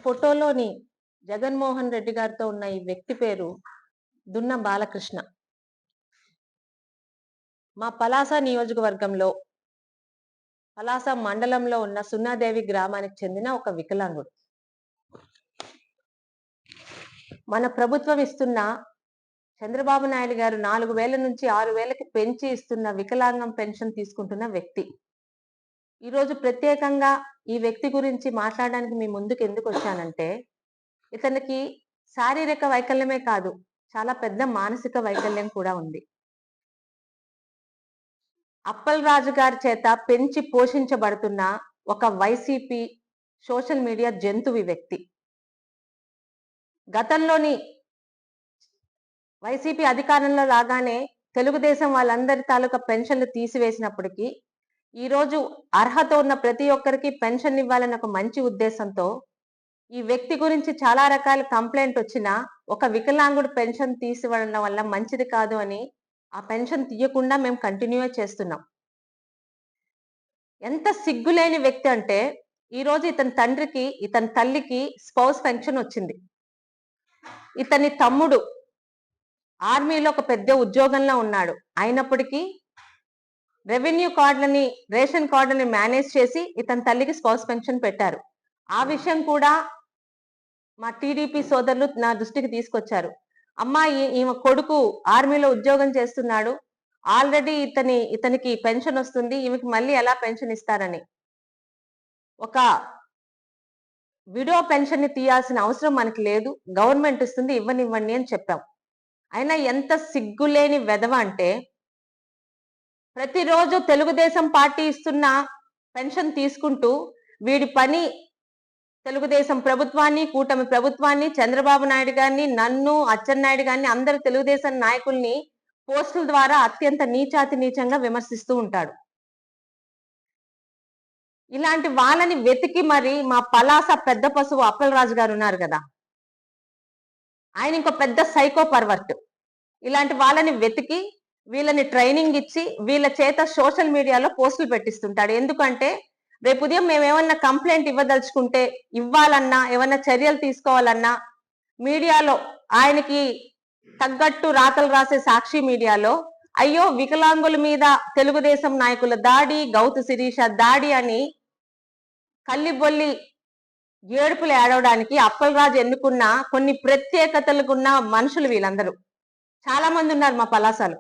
ఫోటోలోని జగన్మోహన్ రెడ్డి గారితో ఉన్న ఈ వ్యక్తి పేరు దున్న బాలకృష్ణ. మా పలాస నియోజకవర్గంలో పలాస మండలంలో ఉన్న సున్నాదేవి గ్రామానికి చెందిన ఒక వికలాంగుడు. మన ప్రభుత్వం ఇస్తున్న చంద్రబాబు నాయుడు గారు 4,000 నుంచి 6,000కి పెంచి ఇస్తున్న వికలాంగం పెన్షన్ తీసుకుంటున్న వ్యక్తి. ఈరోజు ప్రత్యేకంగా ఈ వ్యక్తి గురించి మాట్లాడడానికి మీ ముందుకు ఎందుకు వచ్చానంటే, ఇతనికి శారీరక వైకల్యమే కాదు, చాలా పెద్ద మానసిక వైకల్యం కూడా ఉంది. అప్పల్ రాజు గారి చేత పెంచి పోషించబడుతున్న ఒక వైసీపీ సోషల్ మీడియా జంతువు వ్యక్తి. గతంలోని వైసీపీ అధికారంలో రాగానే తెలుగుదేశం వాళ్ళందరి తాలూకా పెన్షన్లు తీసివేసినప్పటికీ ఈరోజు అర్హత ఉన్న ప్రతి ఒక్కరికి పెన్షన్ ఇవ్వాలని ఒక మంచి ఉద్దేశంతో ఈ వ్యక్తి గురించి చాలా రకాల కంప్లైంట్ వచ్చినా ఒక వికలాంగుడు పెన్షన్ తీసివ్వడం వల్ల మంచిది కాదు అని ఆ పెన్షన్ తీయకుండా మేము కంటిన్యూ చేస్తున్నాం. ఎంత సిగ్గులేని వ్యక్తి అంటే, ఈరోజు ఇతని తండ్రికి ఇతని తల్లికి స్పౌస్ పెన్షన్ వచ్చింది. ఇతని తమ్ముడు ఆర్మీలో ఒక పెద్ద ఉద్యోగంలో ఉన్నాడు. అయినప్పటికీ రెవెన్యూ కార్డులని రేషన్ కార్డులని మేనేజ్ చేసి ఇతని తల్లికి స్పౌస్ పెన్షన్ పెట్టారు. ఆ విషయం కూడా మా టీడీపీ సోదరులు నా దృష్టికి తీసుకొచ్చారు. అమ్మా, ఈమె కొడుకు ఆర్మీలో ఉద్యోగం చేస్తున్నాడు, ఆల్రెడీ ఇతనికి పెన్షన్ వస్తుంది, ఈమెకి మళ్ళీ ఎలా పెన్షన్ ఇస్తారని. ఒక విడో పెన్షన్ ని తీయాల్సిన అవసరం మనకి లేదు, గవర్నమెంట్ ఇస్తుంది, ఇవ్వనివ్వండి అని చెప్పాం. అయినా ఎంత సిగ్గులేని వెధవ అంటే, ప్రతిరోజు తెలుగుదేశం పార్టీ ఇస్తున్న పెన్షన్ తీసుకుంటూ వీడి పని తెలుగుదేశం ప్రభుత్వాన్ని, కూటమి ప్రభుత్వాన్ని, చంద్రబాబు నాయుడు గారిని, నన్ను, అచ్చెన్నాయుడు గారిని, అందరు తెలుగుదేశం నాయకుల్ని పోస్టుల ద్వారా అత్యంత నీచాతి నీచంగా విమర్శిస్తూ ఉంటాడు. ఇలాంటి వాళ్ళని వెతికి మరి మా పలాస పెద్ద పశువు అప్పల్ రాజు గారు ఉన్నారు కదా, ఆయన ఇంకో పెద్ద సైకో పర్వర్ట్. ఇలాంటి వాళ్ళని వెతికి వీళ్ళని ట్రైనింగ్ ఇచ్చి వీళ్ళ చేత సోషల్ మీడియాలో పోస్టులు పెట్టిస్తుంటాడు. ఎందుకంటే రేపు ఉదయం మేము ఏమన్నా కంప్లైంట్ ఇవ్వదలుచుకుంటే, ఇవ్వాలన్నా, ఏమన్నా చర్యలు తీసుకోవాలన్నా మీడియాలో ఆయనకి తగ్గట్టు రాతలు రాసే సాక్షి మీడియాలో అయ్యో వికలాంగుల మీద తెలుగుదేశం నాయకుల దాడి, గౌతు శిరీష దాడి అని కల్లిబొల్లి ఏడుపులు ఏడవడానికి అప్పల్ రాజు ఎన్నుకున్న కొన్ని ప్రత్యేకతలకు ఉన్న మనుషులు వీళ్ళందరూ. చాలా మంది ఉన్నారు మా పలాసలో.